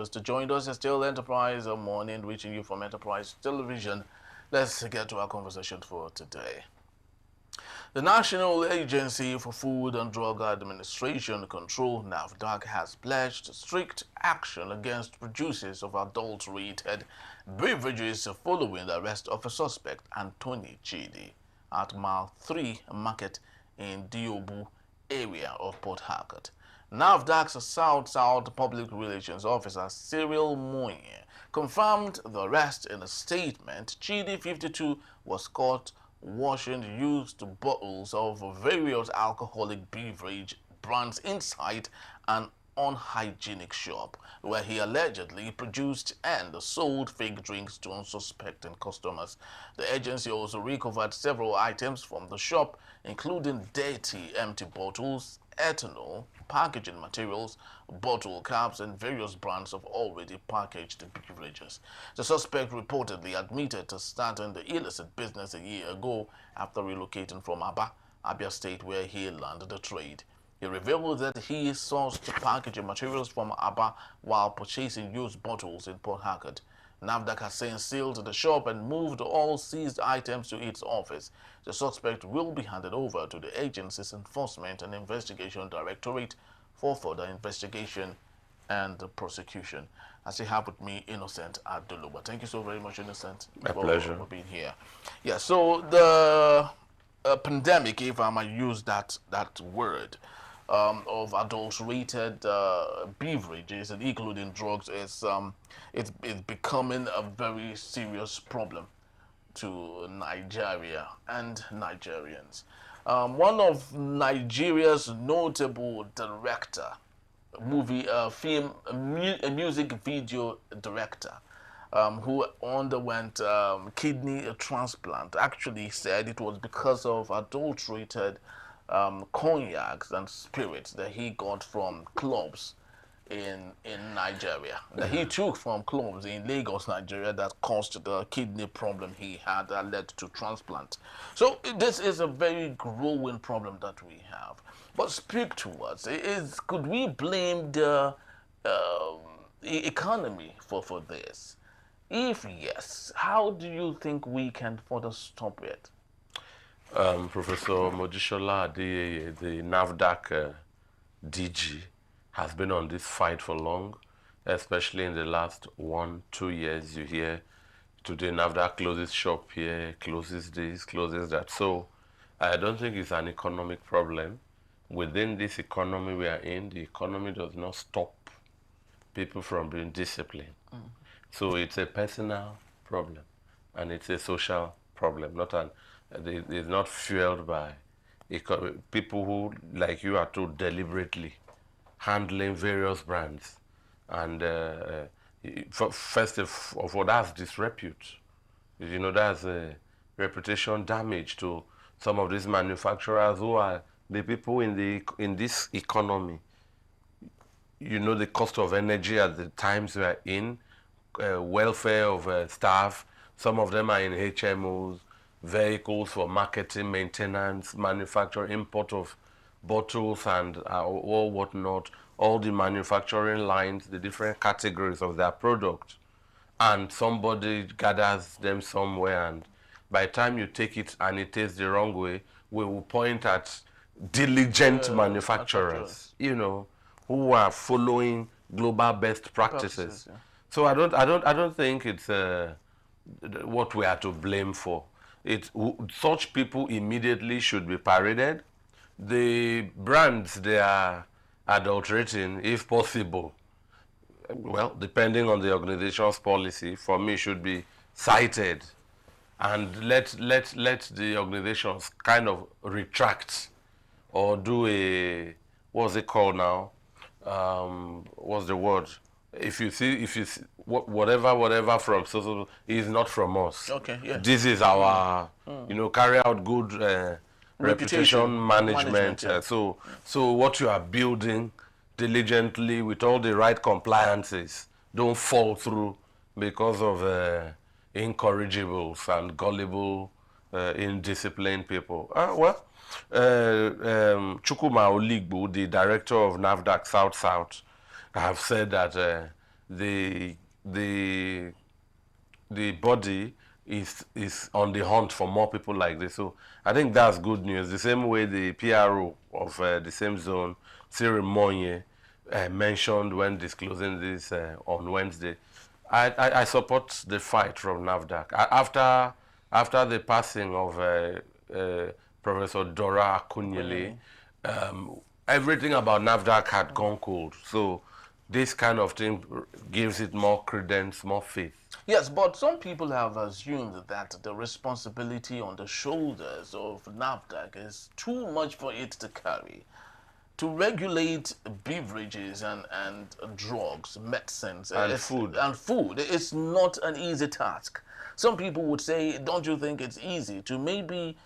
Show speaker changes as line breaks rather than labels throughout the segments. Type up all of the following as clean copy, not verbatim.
just joined us, it's still Enterprise Morning, reaching you from Enterprise Television. Let's get to our conversation for today. The National Agency for Food and Drug Administration Control, Nafdac, has pledged strict action against producers of adulterated beverages following the arrest of a suspect, Anthony Chidi, at Mile 3 Market in Diobu area of Port Harcourt. Nafdac's South Public Relations Officer Cyril Moye confirmed the arrest in a statement. Chidi, 52, was caught washing used bottles of various alcoholic beverage brands inside an unhygienic shop where he allegedly produced and sold fake drinks to unsuspecting customers. The agency also recovered several items from the shop, including dirty empty bottles, ethanol, packaging materials, bottle caps, and various brands of already packaged beverages. The suspect reportedly admitted to starting the illicit business a year ago after relocating from Abia State, where he learned the trade. He revealed that he sourced packaging materials from Aba while purchasing used bottles in Port Harcourt. Nafdac has since sealed the shop and moved all seized items to its office. The suspect will be handed over to the agency's Enforcement and Investigation Directorate for further investigation and prosecution. As you have with me, Innocent Aduluba. Thank you so very much, Innocent.
My pleasure.
For being here. Yeah, so the pandemic, if I might use that word, of adulterated beverages, and including drugs, it's becoming a very serious problem to Nigeria and Nigerians. One of Nigeria's notable director, a music video director, who underwent kidney transplant, actually said it was because of adulterated cognacs and spirits that he got from clubs in Nigeria, that he took from clubs in Lagos, Nigeria, that caused the kidney problem he had that led to transplant. So this is a very growing problem that we have. But speak to us. Could we blame the economy for this? If yes, how do you think we can further stop it?
Professor Mojishola Adeyeye, the Nafdac DG, has been on this fight for long, especially in the last 1-2 years. You hear today Nafdac closes shop here, closes this, closes that. So I don't think it's an economic problem. Within this economy we are in, the economy does not stop people from being disciplined. So it's a personal problem and it's a social problem, it's not fueled by people who, like you, are too deliberately handling various brands. And first of all, that's disrepute. You know, that's a reputation damage to some of these manufacturers who are the people in this economy. You know, the cost of energy at the times we are in, welfare of staff. Some of them are in HMOs, vehicles for marketing, maintenance, manufacture, import of bottles and all whatnot, all the manufacturing lines, the different categories of their product. And somebody gathers them somewhere, and by the time you take it and it tastes the wrong way, we will point at diligent manufacturers, you know, who are following global best practices. Yeah. So I don't think it's what we are to blame for. Such people immediately should be paraded. The brands they are adulterating, if possible, well, depending on the organization's policy, for me should be cited, and let the organizations kind of retract or do a, what's it called now? What's the word? If you see whatever from social is not from us.
Okay, yeah.
This is our, you know, carry out good reputation management.
Yeah.
So what you are building diligently with all the right compliances don't fall through because of incorrigibles and gullible, indisciplined people. Chukuma Oligbo, the director of Nafdac South, have said that the the the body is on the hunt for more people like this. So I think that's good news. The same way the PRO of the same zone, Cyril Monye, mentioned when disclosing this on Wednesday. I support the fight from Nafdac. After the passing of Professor Dora Akunyili, everything about Nafdac had gone cold. So this kind of thing gives it more credence, more faith.
Yes, but some people have assumed that the responsibility on the shoulders of Nafdac is too much for it to carry. To regulate beverages and drugs, medicines,
And food.
it's not an easy task. Some people would say, don't you think it's easy to maybe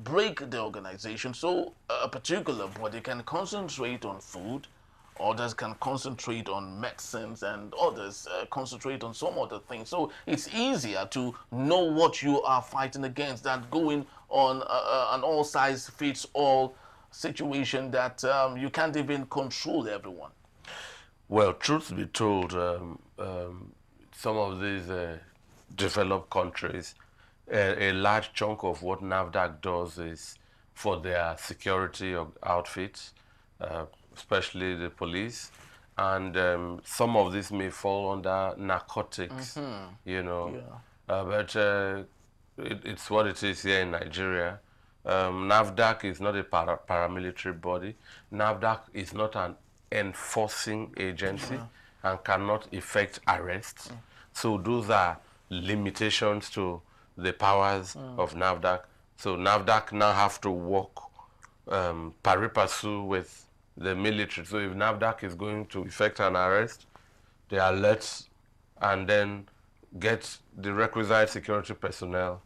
break the organization so a particular body can concentrate on food, others can concentrate on medicines, and others concentrate on some other things. So it's easier to know what you are fighting against than going on an all size fits all situation that you can't even control everyone.
Well, truth be told, some of these developed countries, a large chunk of what NAFDAC does is for their security outfits, especially the police, and some of this may fall under narcotics, you know. But it's what it is here in Nigeria. NAFDAC is not a paramilitary body. NAFDAC is not an enforcing agency and cannot effect arrests. So those are limitations to the powers of NAFDAC. So NAFDAC now have to work pari passu with the military. So if NAFDAC is going to effect an arrest, they alert and then get the requisite security personnel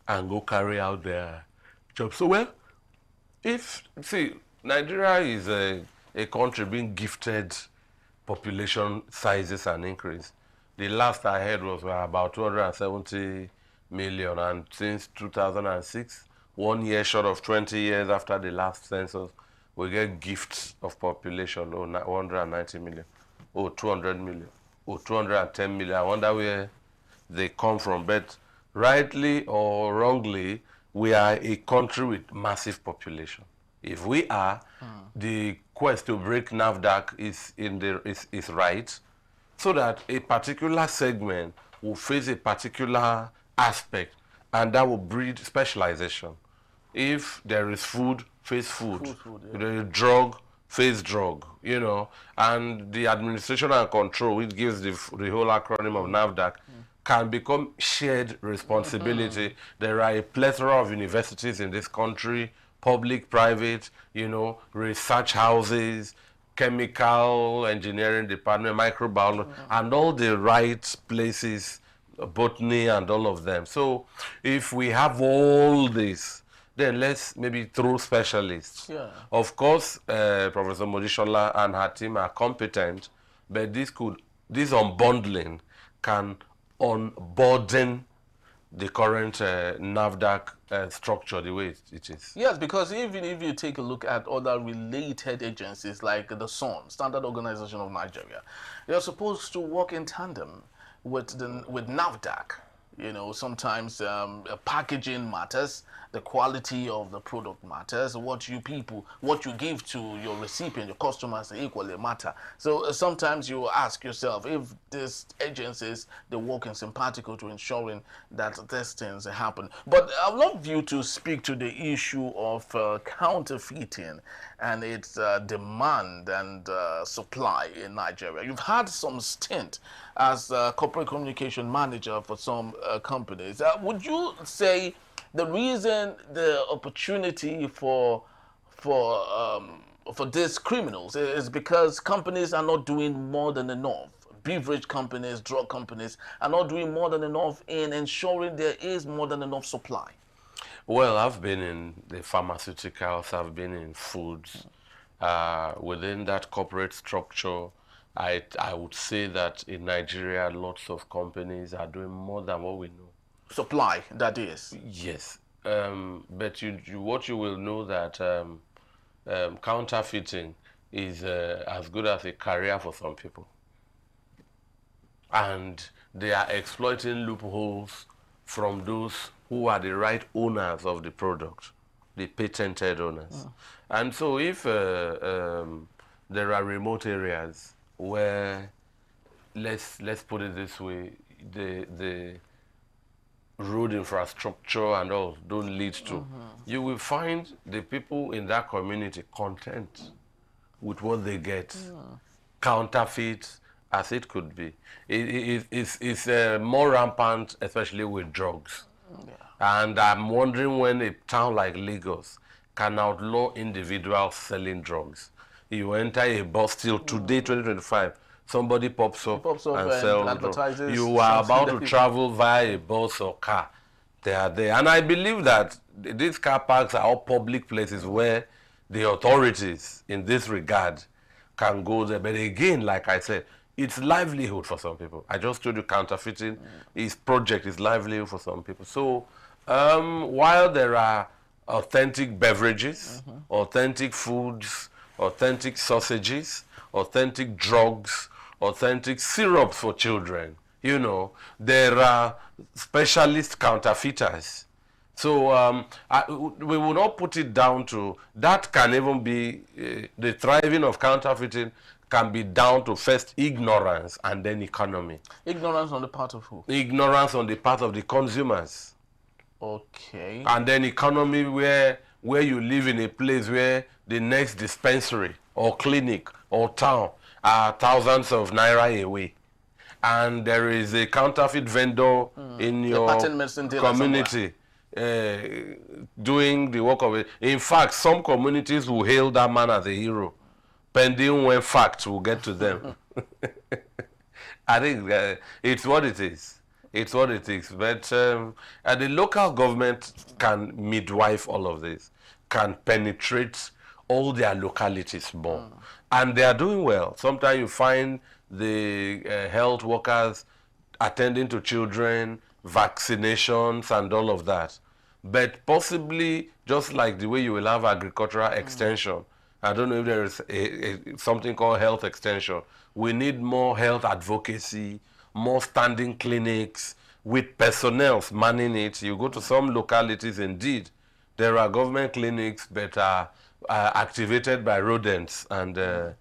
and go carry out their job. So well, Nigeria is a country being gifted population sizes and increase. The last I heard was we're about 270 million, and since 2006, 1 year short of 20 years after the last census, we get gifts of population, 190 million, 200 million, 210 million. I wonder where they come from, but rightly or wrongly, we are a country with massive population. If we are, the quest to break NAFDAC is right, so that a particular segment will face a particular aspect, and that will breed specialization. If there is food, face food. If there is drug, face drug, and the administration and control, which gives the whole acronym of NAFDAC, can become shared responsibility. There are a plethora of universities in this country, public, private, research houses, chemical engineering department, microbiology, and all the right places, botany and all of them. So if we have all this, then let's maybe throw specialists.
Yeah.
Of course, Professor Modishola and her team are competent, but this unbundling can unburden the current NAFDAC structure the way it is.
Yes, because even if you take a look at other related agencies like the SON, Standard Organization of Nigeria, they're supposed to work in tandem with NAFDAC. Sometimes packaging matters, the quality of the product matters, what you give to your recipient, your customers equally matter. So sometimes you ask yourself if these agencies, they work in simpatico to ensuring that these things happen. But I'd love you to speak to the issue of counterfeiting and its demand and supply in Nigeria. You've had some stint as corporate communication manager for some companies. Would you say the reason, the opportunity for these criminals is because companies are not doing more than enough? Beverage companies, drug companies are not doing more than enough in ensuring there is more than enough supply.
Well, I've been in the pharmaceuticals, I've been in foods. Within that corporate structure, I would say that in Nigeria, lots of companies are doing more than what we know.
Supply, that is.
Yes. But what you will know that counterfeiting is as good as a career for some people. and they are exploiting loopholes from those who are the right owners of the product, the patented owners. And so if there are remote areas where, let's put it this way, the road infrastructure and all don't lead to, you will find the people in that community content with what they get. Counterfeit as it could be. It's more rampant, especially with drugs. And I'm wondering when a town like Lagos can outlaw individuals selling drugs. You enter a bus till today, 2025, somebody pops up and sells drugs.
advertises
You are
something
about
that
to
you-
travel via a bus or car. They are there. And I believe that these car parks are all public places where the authorities in this regard can go there. But again, like I said, it's livelihood for some people. I just told you counterfeiting is project, is livelihood for some people. So while there are authentic beverages, authentic foods, authentic sausages, authentic drugs, authentic syrups for children, you know, there are specialist counterfeiters. So we will not put it down to, that can even be, the thriving of counterfeiting can be down to first ignorance and then economy.
Ignorance on the part of who?
Ignorance on the part of the consumers.
Okay.
And then economy where you live in a place where the next dispensary or clinic or town are thousands of naira away. And there is a counterfeit vendor in your
patent medicine dealer
community doing the work of it. In fact, some communities will hail that man as a hero, pending when facts will get to them. I think it's what it is. It's what it is. But the local government can midwife all of this, can penetrate all their localities more. And they are doing well. Sometimes you find the health workers attending to children, vaccinations and all of that. But possibly, just like the way you will have agricultural extension, I don't know if there is something called health extension. We need more health advocacy, more standing clinics with personnel manning it. You go to some localities, indeed, there are government clinics that are activated by rodents, and the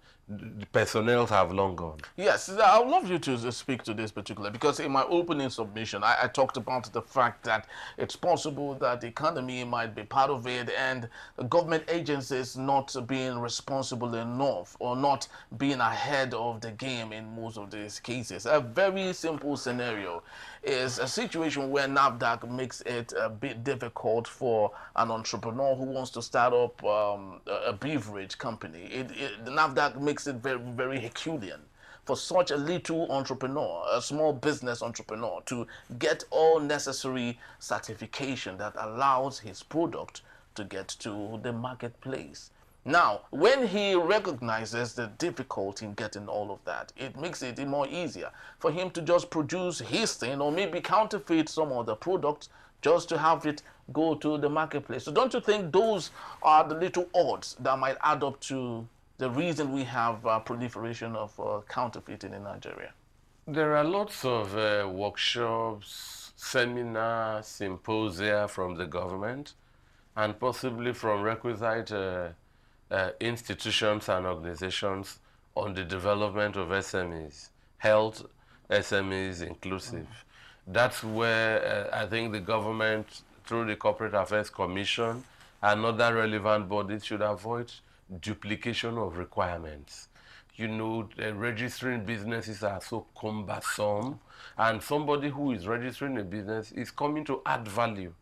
personnel have long gone.
Yes, I would love you to speak to this particular, because in my opening submission, I talked about the fact that it's possible that the economy might be part of it, and government agencies not being responsible enough or not being ahead of the game in most of these cases. A very simple scenario is a situation where Nafdac makes it a bit difficult for an entrepreneur who wants to start up a beverage company. The Nafdac makes it very, very Herculean for such a little entrepreneur, a small business entrepreneur, to get all necessary certification that allows his product to get to the marketplace. Now, when he recognizes the difficulty in getting all of that, it makes it more easier for him to just produce his thing, or maybe counterfeit some of the products just to have it go to the marketplace. So don't you think those are the little odds that might add up to the reason we have proliferation of counterfeiting in Nigeria?
There are lots of workshops, seminars, symposia from the government, and possibly from requisite institutions and organizations on the development of SMEs, health SMEs inclusive. That's where I think the government, through the Corporate Affairs Commission and other relevant bodies, should avoid duplication of requirements. You know, registering businesses are so cumbersome, and somebody who is registering a business is coming to add value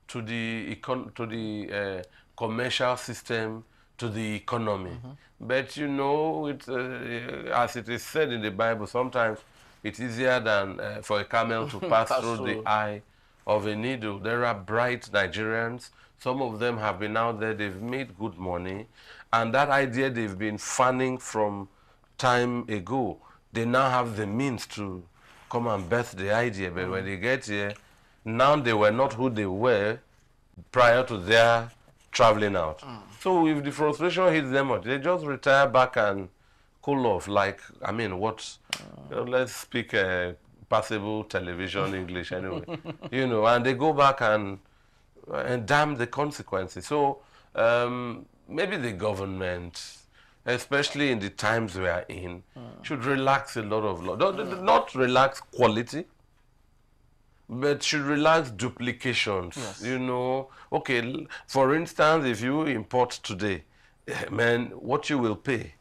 to the commercial system, to the economy. But you know, as it is said in the Bible, sometimes it's easier than for a camel to pass through the eye of a needle. There are bright Nigerians. Some of them have been out there, they've made good money, and that idea they've been fanning from time ago, they now have the means to come and birth the idea. But when they get here, now they were not who they were prior to their traveling out. So if the frustration hits them out, they just retire back and cool off. Like, I mean, what Let's speak passable television English anyway. And they go back and damn the consequences. So maybe the government, especially in the times we are in, should relax a lot of law. Not relax quality, but should relax duplications.
Yes.
Okay, for instance, if you import today, man, what you will pay.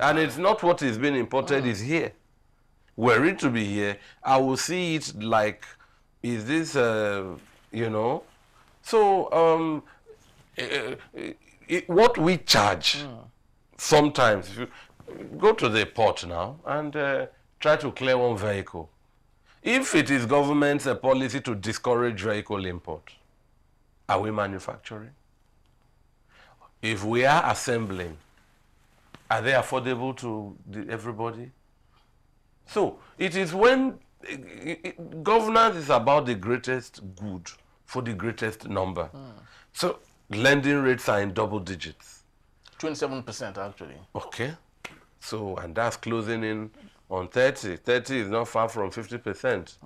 And it's not what is being imported is here. Were it to be here, I will see it like, is this, So, what we charge, sometimes, if you go to the port now and try to clear one vehicle. If it is government's policy to discourage vehicle import, are we manufacturing? If we are assembling, are they affordable to everybody? So it is when governance is about the greatest good for the greatest number. So lending rates are in double digits.
27% actually.
Okay. So, and that's closing in on 30. 30 is not far from 50%.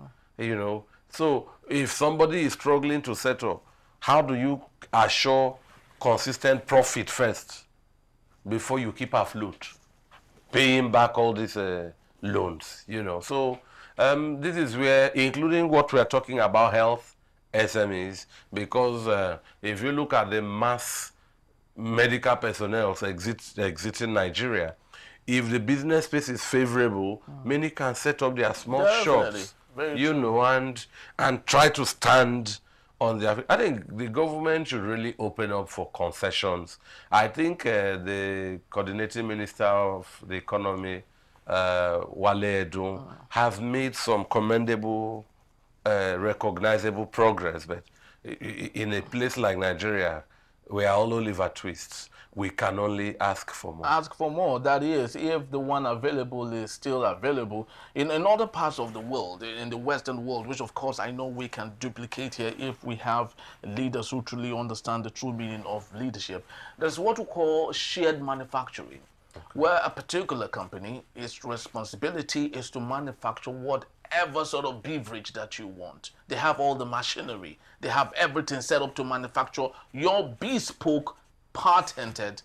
So if somebody is struggling to settle, how do you assure consistent profit first before you keep afloat, paying back all these loans? So this is where, including what we are talking about, health SMEs, because if you look at the mass medical personnel exiting Nigeria, if the business space is favorable, many can set up their small
Definitely.
shops,
Very true.
and try to stand on their. I think the government should really open up for concessions. I think the coordinating minister of the economy, Wale Edun, has made some commendable, recognizable progress, but in a place like Nigeria, where all Oliver twists, we can only ask for more.
Ask for more. That is, if the one available is still available. In other parts of the world, in the Western world, which of course I know we can duplicate here if we have leaders who truly understand the true meaning of leadership, there's what we call shared manufacturing, where a particular company, its responsibility is to manufacture whatever sort of beverage that you want. They have all the machinery. They have everything set up to manufacture your bespoke, patented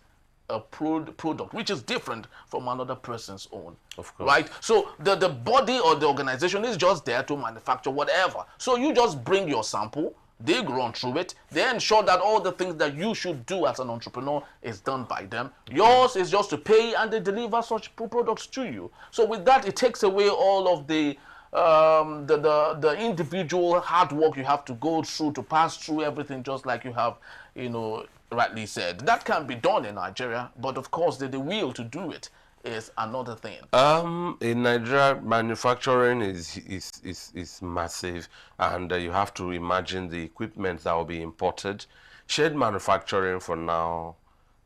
product, which is different from another person's own.
Of course.
Right? So the body or the organization is just there to manufacture whatever. So you just bring your sample, they run through it, they ensure that all the things that you should do as an entrepreneur is done by them. Yours is just to pay, and they deliver such products to you. So with that, it takes away all of the individual hard work you have to go through to pass through everything, just like you have, rightly said. That can be done in Nigeria, but of course the will to do it is another thing.
In Nigeria, manufacturing is massive, and you have to imagine the equipment that will be imported. Shared manufacturing for now,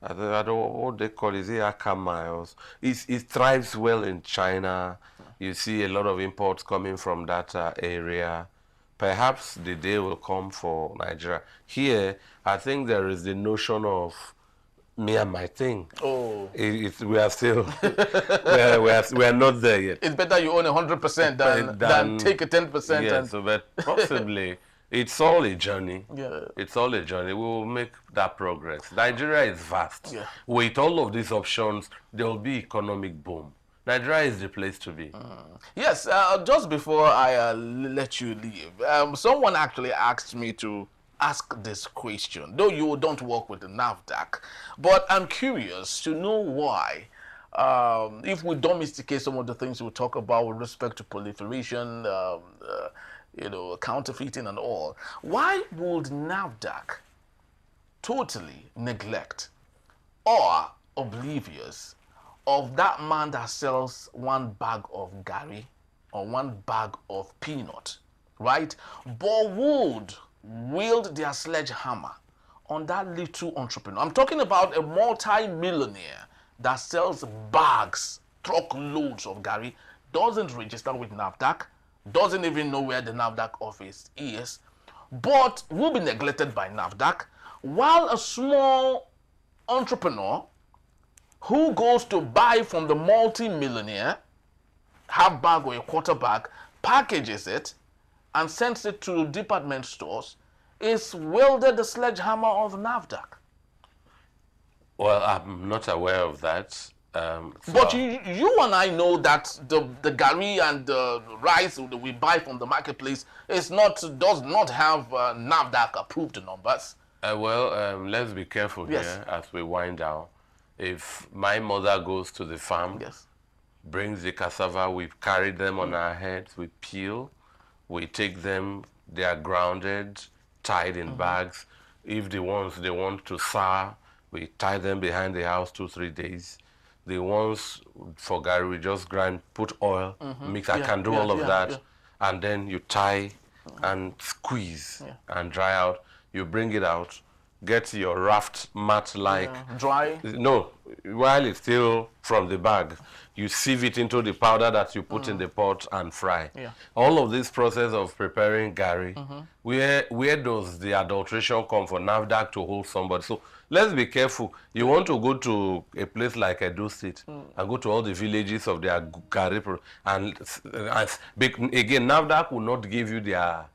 I don't know what they call it, is it Aka miles? It thrives well in China. You see a lot of imports coming from that area. Perhaps the day will come for Nigeria. Here, I think there is the notion of me and my thing.
Oh,
We are still, we are not there yet.
it's better you own 100% than take a 10%.
Yeah,
And
so but possibly it's all a journey.
yeah.
It's all a journey. We will make that progress. Nigeria is vast.
Yeah.
With all of these options, there will be economic boom. Nigeria is the place to be.
Yes, just before I let you leave, someone actually asked me to ask this question, though you don't work with the Nafdac, but I'm curious to know why, if we domesticate some of the things we talk about with respect to proliferation, counterfeiting and all, why would Nafdac totally neglect or oblivious of that man that sells one bag of gari or one bag of peanut, right? But would wield their sledgehammer on that little entrepreneur. I'm talking about a multi-millionaire that sells bags, truckloads of gari, doesn't register with Nafdac, doesn't even know where the Nafdac office is, but will be neglected by Nafdac, while a small entrepreneur who goes to buy from the multi-millionaire half bag or a quarter bag, packages it, and sends it to department stores, is wielded the sledgehammer of Nafdac.
Well, I'm not aware of that.
But you and I know that the gari and the rice that we buy from the marketplace does not have Nafdac approved numbers.
Let's be careful
Yes.
here as we wind down. If my mother goes to the farm,
Yes.
brings the cassava, we carry them on our heads, we peel, we take them, they are grounded, tied in bags. If the ones they want to sour, we tie them behind the house 2-3 days. The ones for gari, we just grind, put oil, mix. I can do all of that. And then you tie and squeeze and dry out. You bring it out, get your raft mat like
Dry.
No, while it's still from the bag, you sieve it into the powder that you put in the pot and fry. All of this process of preparing gari, where does the adulteration come for Nafdac to hold somebody? So let's be careful. You want to go to a place like Edo State and go to all the villages of their gari, and again, Nafdac will not give you their,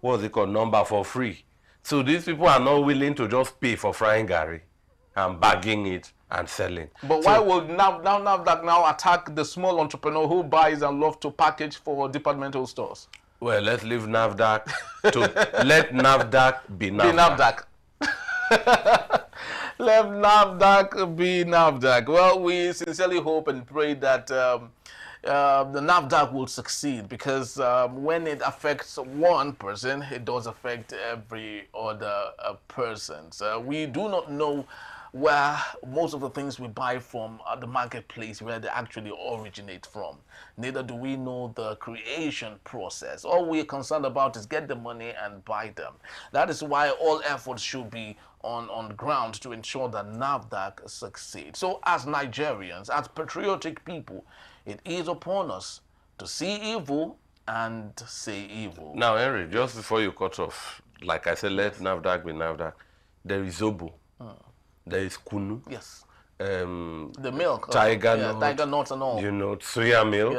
what's it called, number for free. So these people are not willing to just pay for frying gari and bagging it and selling.
But why would Nafdac now attack the small entrepreneur who buys and loves to package for departmental stores?
Well, let's leave Nafdac to let Nafdac be Nafdac.
Let Nafdac be Nafdac. Well, we sincerely hope and pray that the Nafdac will succeed, because when it affects one person, it does affect every other person. So we do not know where most of the things we buy from the marketplace, where they actually originate from. Neither do we know the creation process. All we're concerned about is get the money and buy them. That is why all efforts should be on ground to ensure that Nafdac succeeds. So as Nigerians, as patriotic people, it is upon us to see evil and say evil.
Now, Henry, just before you cut off, like I said, let Nafdac be Nafdac. There is Zobo. There is Kunu.
Yes.
The
milk.
Tiger nut.
Tiger nuts and all.
You know, soya milk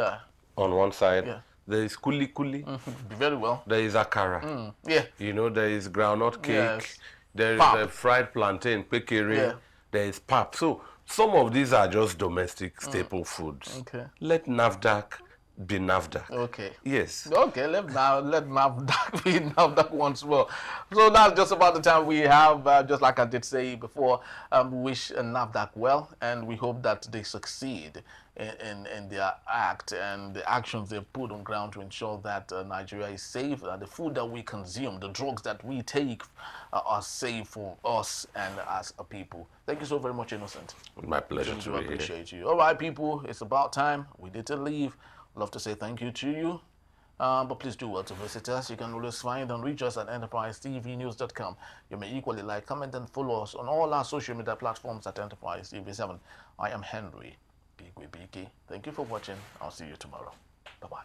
on one side.
Yeah.
There is Kuli Kuli.
Very well.
There is Akara.
Yeah.
You know, there is groundnut cake.
Yes.
There is
Pap.
a fried plantain, pekere.
Yeah.
There is pap. So some of these are just domestic staple foods.
Okay.
Let Nafdac be Nafdac.
Okay.
Yes.
Okay, let Nafdac be Nafdac once more. So that's just about the time we have. Just like I did say before, wish Nafdac well, and we hope that they succeed in their act and the actions they've put on ground to ensure that Nigeria is safe, that the food that we consume, the drugs that we take are safe for us and as a people. Thank you so very much, Innocent.
My pleasure
I
to be here.
appreciate you. All right, people, it's about time. We need to leave. Love to say thank you to you. But please do well to visit us. You can always find and reach us at enterprisetvnews.com. You may equally like, comment, and follow us on all our social media platforms at Enterprise TV7. I am Henry Bigwe Biki. Thank you for watching. I'll see you tomorrow. Bye-bye.